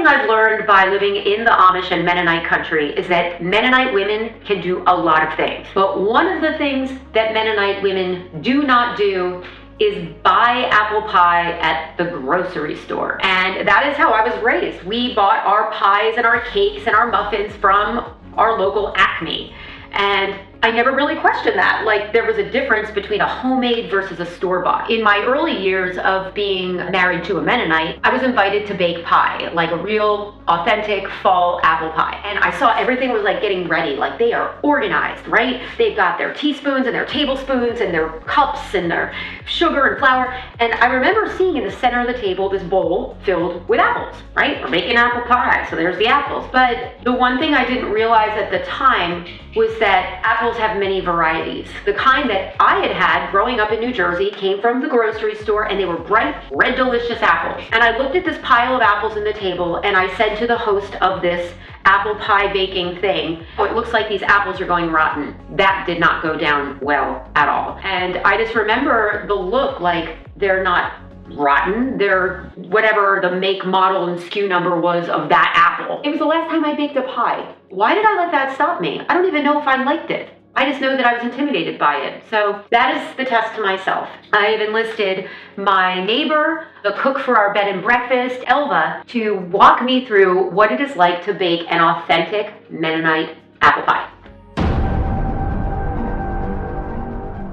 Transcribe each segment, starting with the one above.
thing I've learned by living in the Amish and Mennonite country is that Mennonite women can do a lot of things. But one of the things that Mennonite women do not do is buy apple pie at the grocery store. And that is how I was raised. We bought our pies and our cakes and our muffins from our local Acme. And I never really questioned that. Like, there was a difference between a homemade versus a store-bought. In my early years of being married to a Mennonite, I was invited to bake pie, like a real authentic fall apple pie. And I saw everything was like getting ready, like they are organized, right? They've got their teaspoons and their tablespoons and their cups and their sugar and flour. And I remember seeing in the center of the table this bowl filled with apples, right? We're making apple pie, so there's the apples. But the one thing I didn't realize at the time was that apples have many varieties. The kind that I had had growing up in New Jersey came from the grocery store, and they were bright, red, delicious apples. And I looked at this pile of apples on the table, and I said to the host of this apple pie baking thing, "Oh, it looks like these apples are going rotten." That did not go down well at all. And I just remember the look, like, they're not rotten, they're whatever the make, model, and SKU number was of that apple. It was the last time I baked a pie. Why did I let that stop me? I don't even know if I liked it. I just know that I was intimidated by it. So that is the test to myself. I have enlisted my neighbor, the cook for our bed and breakfast, Elva, to walk me through what it is like to bake an authentic Mennonite apple pie.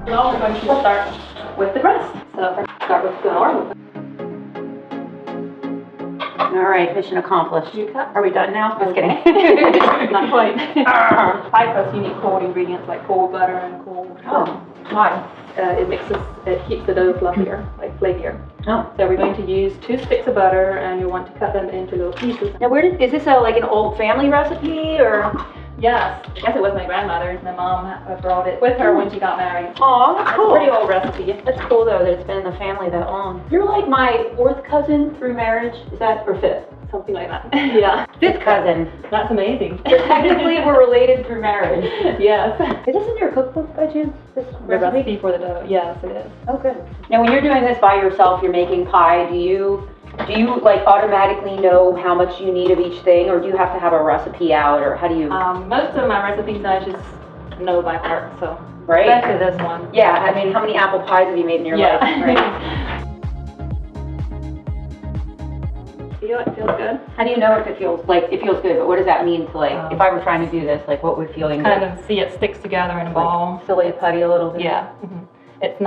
Well, we're going to start with the crust. So we're going to start with the normal. All right, mission accomplished. Are we done now? Just kidding. Not quite. Pie crust, you need cold ingredients like cold butter and cold. Oh, why? It keeps the dough fluffier, like flakier. Oh. So we're going to use 2 sticks of butter, and you want to cut them into little pieces. Now, is this like an old family recipe, or? Yes, I guess it was my grandmother's. My mom brought it with her when she got married. Oh, that's cool. It's a pretty old recipe. That's cool though that it's been in the family that long. You're like my 4th cousin through marriage, is that, or 5th? Something like that. Yeah. 5th cousin. That's amazing. So technically we're related through marriage. Yes. Is this in your cookbook by chance? This recipe for the dough? Yes, it is. Oh, good. Now when you're doing this by yourself, you're making pie, do you like automatically know how much you need of each thing, or do you have to have a recipe out, or how do you? Most of my recipes I just know by heart, so. Right? Especially this one. Yeah, I mean, how many apple pies have you made in your life? Right? It feels good. How do you know if it feels good, but what does that mean to, like, if I were trying to do this, like, what would feeling kind of see it sticks together in a ball. Like silly putty a little bit? Yeah. Mm-hmm. It's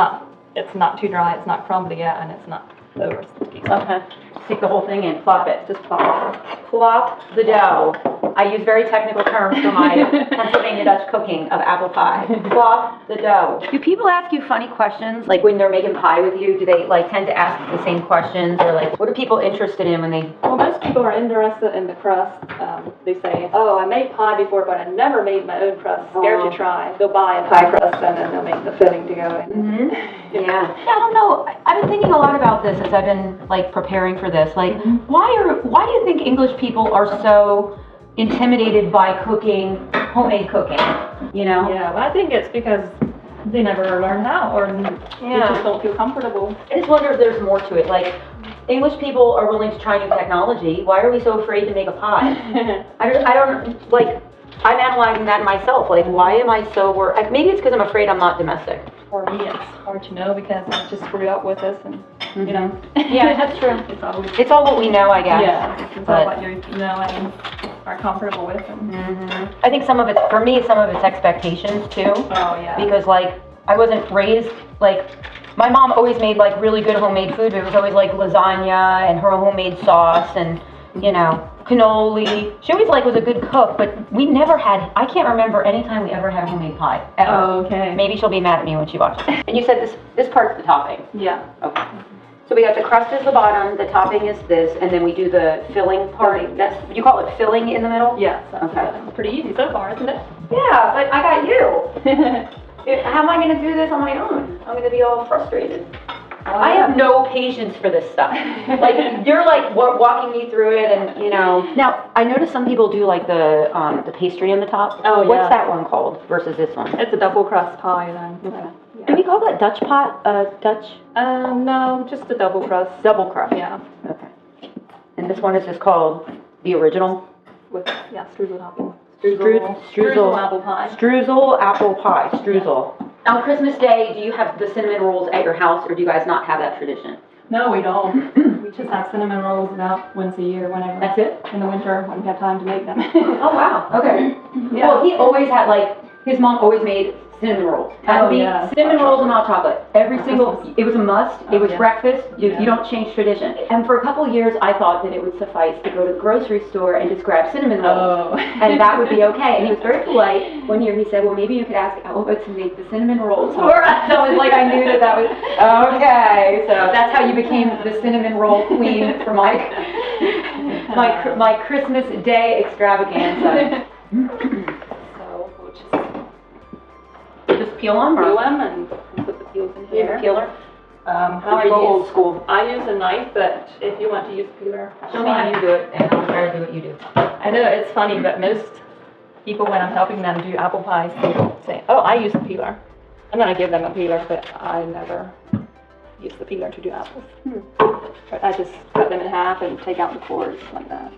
not too dry, it's not crumbly yet, and it's not over sticky. Okay. Stick the whole thing in, plop it. Just plop it. Plop the dough. I use very technical terms for my Pennsylvania Dutch cooking of apple pie. Plop the dough. Do people ask you funny questions? Like when they're making pie with you, do they like tend to ask the same questions? Or like, what are people interested in when they? Well, most people are interested in the crust. They say, "Oh, I made pie before, but I never made my own crust. Scared to try." They'll buy a pie crust and then they'll make the filling to go in. Mm-hmm. Yeah. I don't know. I've been thinking a lot about this as I've been like preparing for this. Like, why do you think English people are so intimidated by homemade cooking, you know? Yeah, well, I think it's because they never learned how, or they just don't feel comfortable. I just wonder if there's more to it. Like, English people are willing to try new technology. Why are we so afraid to make a pie? I don't, like, I'm analyzing that myself. Like, why am I so worried? Maybe it's because I'm afraid I'm not domestic. For me, it's hard to know because I just grew up with this, and you know. Yeah, that's true. It's all what we know, I guess. Yeah, it's all what you know and are comfortable with. And I think some of it's expectations too. Oh yeah. Because like I wasn't raised like. My mom always made like really good homemade food, but it was always like lasagna and her homemade sauce and, you know, cannoli. She always like was a good cook, but we never had, I can't remember any time we ever had homemade pie, ever. Oh, okay. Maybe she'll be mad at me when she watches it. And you said this part's the topping. Yeah. Okay. So we got the crust is the bottom, the topping is this, and then we do the filling part. Would you call it filling in the middle? Yes. Okay. It's pretty easy so far, isn't it? Yeah, but I got you. How am I going to do this on my own? I'm going to be all frustrated. I have no patience for this stuff. Like, you're like walking me through it and, you know. Now, I noticed some people do like the pastry on the top. Oh, yeah. What's that one called versus this one? It's a double crust pie then. Okay. Yeah. Do we call that Dutch pot? Dutch? No, just a double crust. Double crust. Yeah. Okay. And this one is just called the original? With, yeah, streusel apple. Streusel apple pie. Streusel apple pie. Streusel. On Christmas Day, do you have the cinnamon rolls at your house, or do you guys not have that tradition? No, we don't. We just have cinnamon rolls about once a year, whenever. That's it? In the winter, when we have time to make them. Oh, wow. Okay. Yeah. Well, he always had, like, his mom always made cinnamon rolls. Had to be cinnamon rolls and hot chocolate. Every single, it was a must. It was breakfast. You don't change tradition. And for a couple of years, I thought that it would suffice to go to the grocery store and just grab cinnamon rolls. And that would be okay. And he was very polite. One year he said, well, maybe you could ask Elva to make the cinnamon rolls for us. So I was like, I knew that was, okay. So that's how you became the cinnamon roll queen for my Christmas Day extravaganza. So we'll Just peel them, or? peel them and put the peels in here. Peeler? How I go use, old school. I use a knife, but if you want to use a peeler, that's Show me how fine. you do it, and I'll try to do what you do. I know it's funny, but most people, when I'm helping them do apple pies, they say, "Oh, I use a peeler," and then I give them a peeler, but I never use the peeler to do apples. But I just cut them in half and take out the cores like that,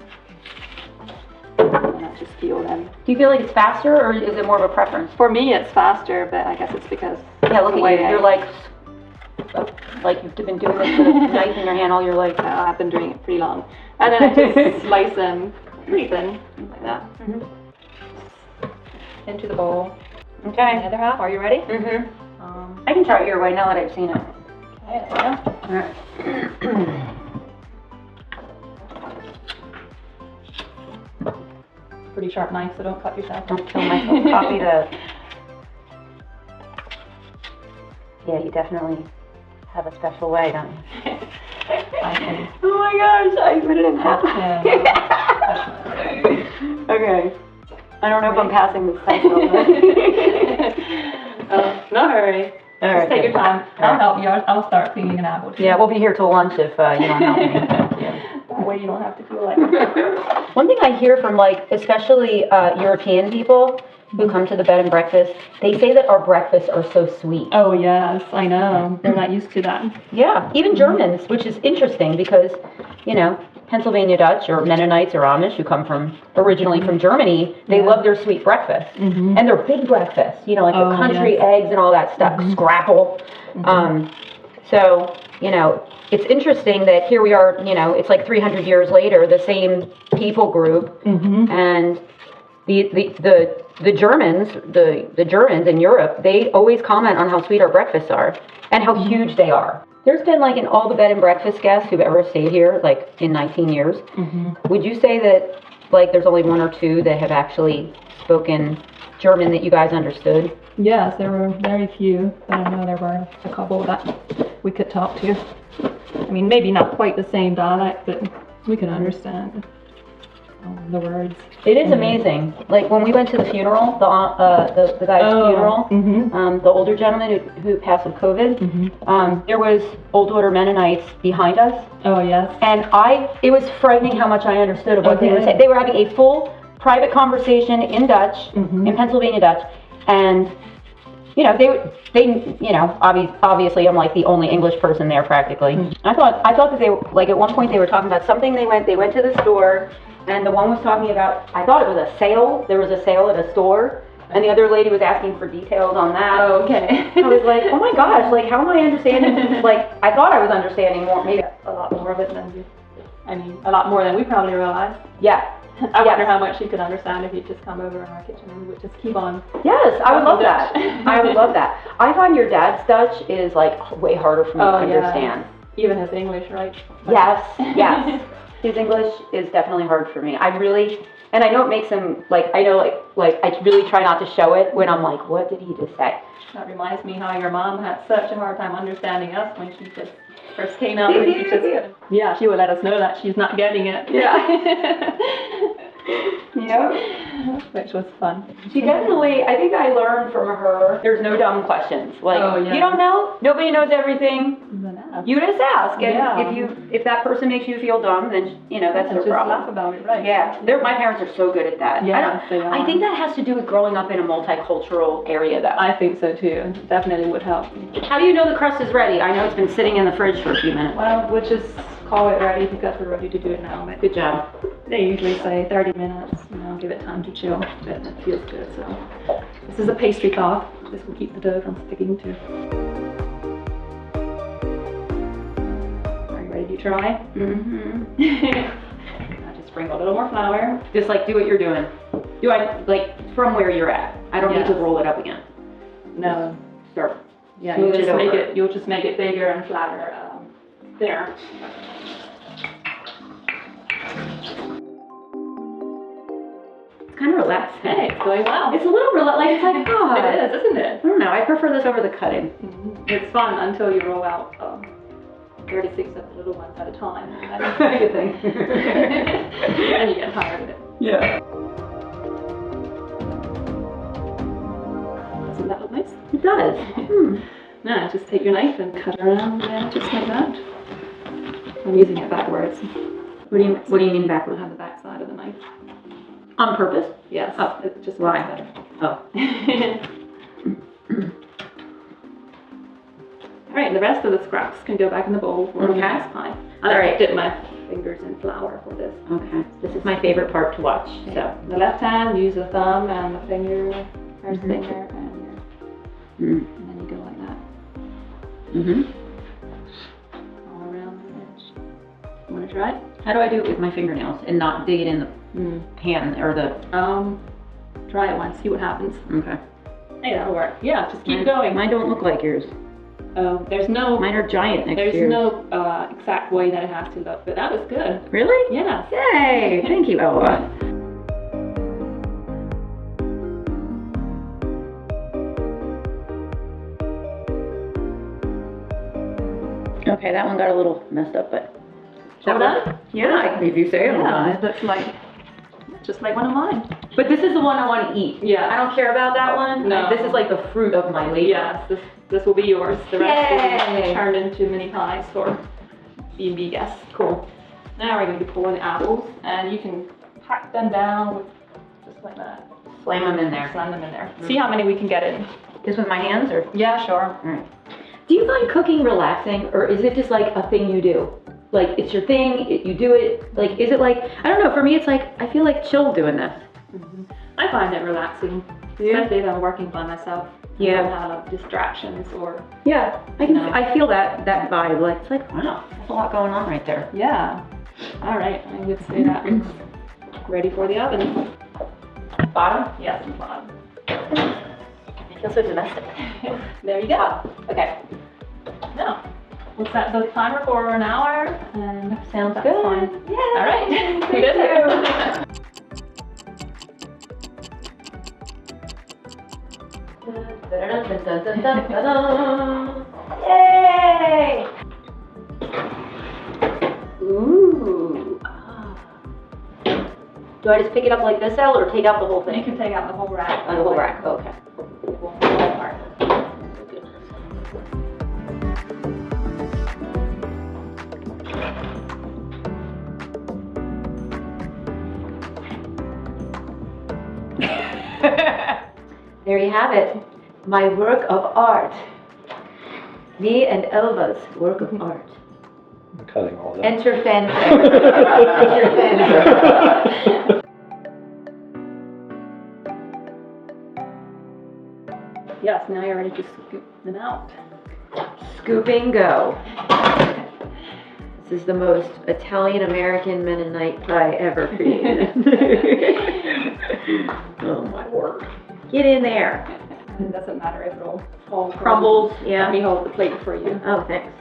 and I just peel them. Do you feel like it's faster, or is it more of a preference? For me, it's faster, but I guess it's because Yeah, look the at way you. You're like you've been doing this with a knife in your hand all your life. I've been doing it pretty long, and then I just slice them pretty thin like that into the bowl. The Okay. other half. Are you ready? I can try it your way now that I've seen it. Okay, there we go. Pretty sharp knife, so don't cut yourself. Don't kill myself. Copy the. Yeah, you definitely have a special way, don't you? Oh my gosh, I put it in half. Okay. I don't know if I'm passing this test. No hurry. All right, Just take good. your time. I'll help you. I'll start cleaning an apple tree. Yeah, we'll be here till lunch if you don't help me. That way you don't have to feel like. One thing I hear from, like, especially European people who come to the bed and breakfast, they say that our breakfasts are so sweet. Oh yes, I know. They're not used to that. Yeah, even Germans, which is interesting because, you know, Pennsylvania Dutch or Mennonites or Amish who come from originally from Germany, they love their sweet breakfast. And they're big breakfasts, you know, like the country eggs and all that stuff, scrapple. So, you know, it's interesting that here we are, you know, it's like 300 years later, the same people group, and the Germans, the Germans in Europe, they always comment on how sweet our breakfasts are and how huge they are. There's been, like, in all the bed and breakfast guests who've ever stayed here, like in 19 years, would you say that, like, there's only one or two that have actually spoken German that you guys understood? Yes, there were very few, but I know there were a couple that we could talk to. I mean, maybe not quite the same dialect, but we could understand the words. It is amazing. Like, when we went to the funeral, the guy's funeral, the older gentleman who passed with COVID, there was Old-Order Mennonites behind us. Oh, yes. And it was frightening how much I understood of what they were saying. They were having a full private conversation in Dutch, in Pennsylvania Dutch, and, you know, they, you know, obviously I'm like the only English person there practically. I thought that they, like, at one point they were talking about something they went to the store, and the one was talking about, I thought it was a sale. There was a sale at a store, and the other lady was asking for details on that. Oh, okay. I was like, oh my gosh, like, how am I understanding? Like, I thought I was understanding more, maybe. A lot more of it than a lot more than we probably realized. Yeah. I wonder how much she could understand if you'd just come over in our kitchen and we would just keep on. Yes, I would love Dutch. that. I would love that. I find your dad's Dutch is, like, way harder for me to understand. Even his English, right? Yes, yes. His English is definitely hard for me. I really, and I know it makes him, like, I know, like I really try not to show it when I'm like, what did he just say? That reminds me how your mom had such a hard time understanding us when she just first came out. When she just couldn't. Yeah, she would let us know that she's not getting it. Yeah. Yep. Which was fun. She definitely, I think I learned from her, there's no dumb questions. Like, you don't know, nobody knows everything. You just ask, and if that person makes you feel dumb, then, you know, that's their problem. Just laugh about it, right? Yeah, my parents are so good at that. Yeah, I think that has to do with growing up in a multicultural area, though. I think so too. Definitely would help. How do you know the crust is ready? I know it's been sitting in the fridge for a few minutes. Well, we'll just call it ready because we're ready to do it now. Good job. They usually say 30 minutes, you know, give it time to chill, but it feels good. So this is a pastry cloth. This will keep the dough from sticking too. Are you ready to try? Mm-hmm. I just sprinkle a little more flour. Just like do what you're doing. Do I, like, from where you're at? I don't need to Yes. roll it up again. No. Start. Yeah, Smooth it over. you'll just make it bigger and flatter, thinner. It's kind of relaxed. Hey, it's going well. It's a little relaxed, like, it's like, oh. It is, isn't it? I don't know, I prefer this over the cutting. It's fun until you roll out 36 of the little ones at a time. Good thing. And you get tired of it. Yeah. Doesn't that look nice? It does. Now just take your knife and cut around just like that. I'm using it backwards. What do you mean backwards? We'll have the back side of the knife. On purpose? Yes. Oh. It just Why? looks better. Oh. Alright, the rest of the scraps can go back in the bowl for the Okay. next pie. I All like right. to dip my fingers in flour for this. Okay. This is my favorite part to watch. So. The left hand, use the thumb and the finger, first finger, and then you go like that. All around the edge. You want to try it? How do I do it with my fingernails and not dig it in the pan or the? Try it once, see what happens. Okay. Hey, that'll work. Yeah, just keep going. Mine don't look like yours. There's no. Mine are giant next to There's yours. no exact way that it has to look, but that was good. Really? Yeah. Yay! Thank you, Elva. Okay, that one got a little messed up, but. All done? Yeah, if you say it. Yeah, it looks like just like one of mine. But this is the one I want to eat. Yeah. I don't care about that one. No. This is like the fruit of my labor. Yes, this will be yours. The rest will Yay. be turned into mini pies for B&B guests. Cool. Now we're going to pour the apples, and you can pack them down with just like that. Slam them in there. Slam them in there. See how many we can get in. Just with my hands, or? Yeah, sure. All right. Do you find cooking relaxing, or is it just like a thing you do? Like, it's your thing, you do it, like, is it like, I don't know, for me it's like, I feel like chill doing this. I find it relaxing, especially if I'm working by myself. Yeah. I don't have a lot of distractions or... Yeah, I feel that vibe, like, it's like, wow, there's a lot going on right there. Yeah. All right, I would say that is ready for the oven. Bottom? Yes, the bottom. I feel so domestic. There you go. Okay. Now, we'll set the timer for an hour, and Sounds that's good. fine. Yeah. All right. Thank Good. Yay! Ooh. Do I just pick it up like this, Elle, or take out the whole You thing? can take out the whole rack. The whole rack, okay. It won't fall apart. There you have it. My work of art. Me and Elva's work of art. I'm cutting all that. Enter fanfare. Enter fanfare. Yes, now you're ready to scoop them out. Scoop and go. This is the most Italian-American Mennonite pie ever created. Oh my word. Get in there. It doesn't matter if it'll all Crumbles, Let yeah. me hold the plate for you. Oh, thanks.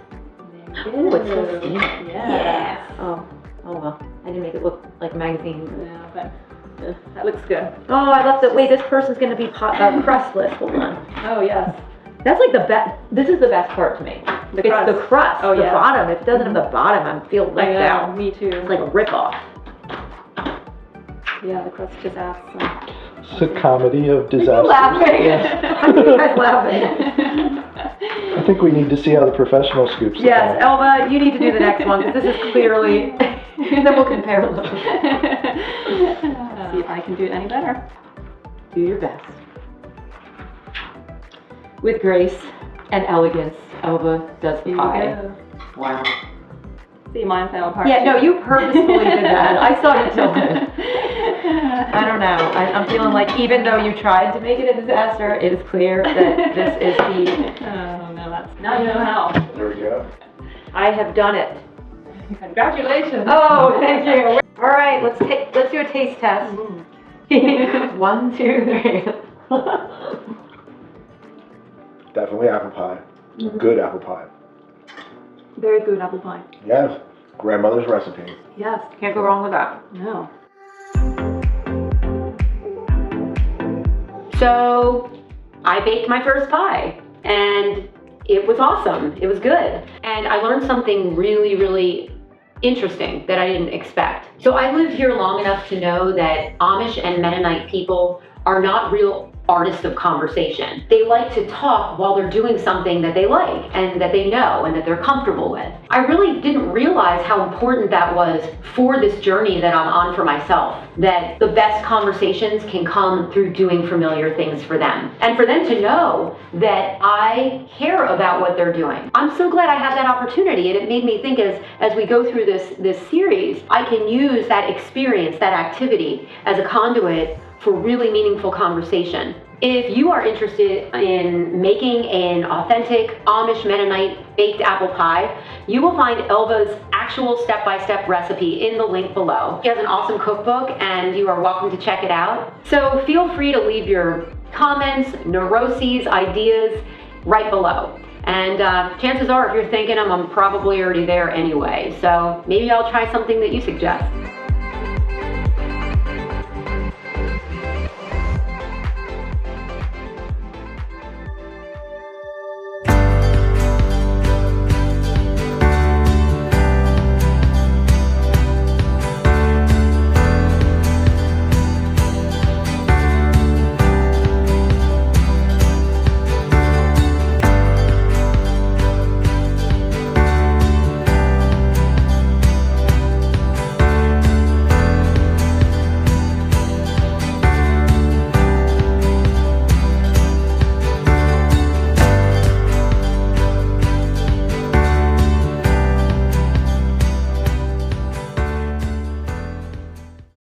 There Ooh, it's so steamy. Yeah. Oh well. I didn't make it look like a magazine. Yeah, but that looks good. Oh, I love that. Wait, this person's gonna be crustless. Hold on. Oh, yes. That's like the best. This is the best part to me. The It's crust. the crust. Oh, the yeah. bottom. If it doesn't have the bottom, I feel I left know, out. me too. It's like a ripoff. Yeah, the crust just adds some. It's a comedy of Are disasters. you laughing? Yeah. Are you guys laughing? I think we need to see how the professional scoops it Yes, out. Elva, you need to do the next one because this is clearly. And then we'll compare them. See if I can do it any better. Do your best. With grace and elegance, Elva does Here you pie. go. Wow. See, mine fell apart. Yeah, no, too. you purposefully did that. I saw you tilt it. I don't know. I'm feeling like even though you tried to make it a disaster, it is clear that this is the... Oh, no, that's, now you know how. There we go. I have done it. Congratulations. Oh, thank you. All right, let's do a taste test. 1, 2, 3. Definitely apple pie. Good apple pie. Very good apple pie. Yes. Grandmother's recipe. Yes. Can't go wrong with that. No. So I baked my first pie and it was awesome. It was good. And I learned something really, really interesting that I didn't expect. So I lived here long enough to know that Amish and Mennonite people are not real artists of conversation. They like to talk while they're doing something that they like and that they know and that they're comfortable with. I really didn't realize how important that was for this journey that I'm on for myself, that the best conversations can come through doing familiar things for them. And for them to know that I care about what they're doing. I'm so glad I had that opportunity, and it made me think as we go through this series, I can use that experience, that activity as a conduit for really meaningful conversation. If you are interested in making an authentic Amish Mennonite baked apple pie, you will find Elva's actual step-by-step recipe in the link below. She has an awesome cookbook and you are welcome to check it out. So feel free to leave your comments, neuroses, ideas right below. And chances are if you're thinking them, I'm probably already there anyway. So maybe I'll try something that you suggest.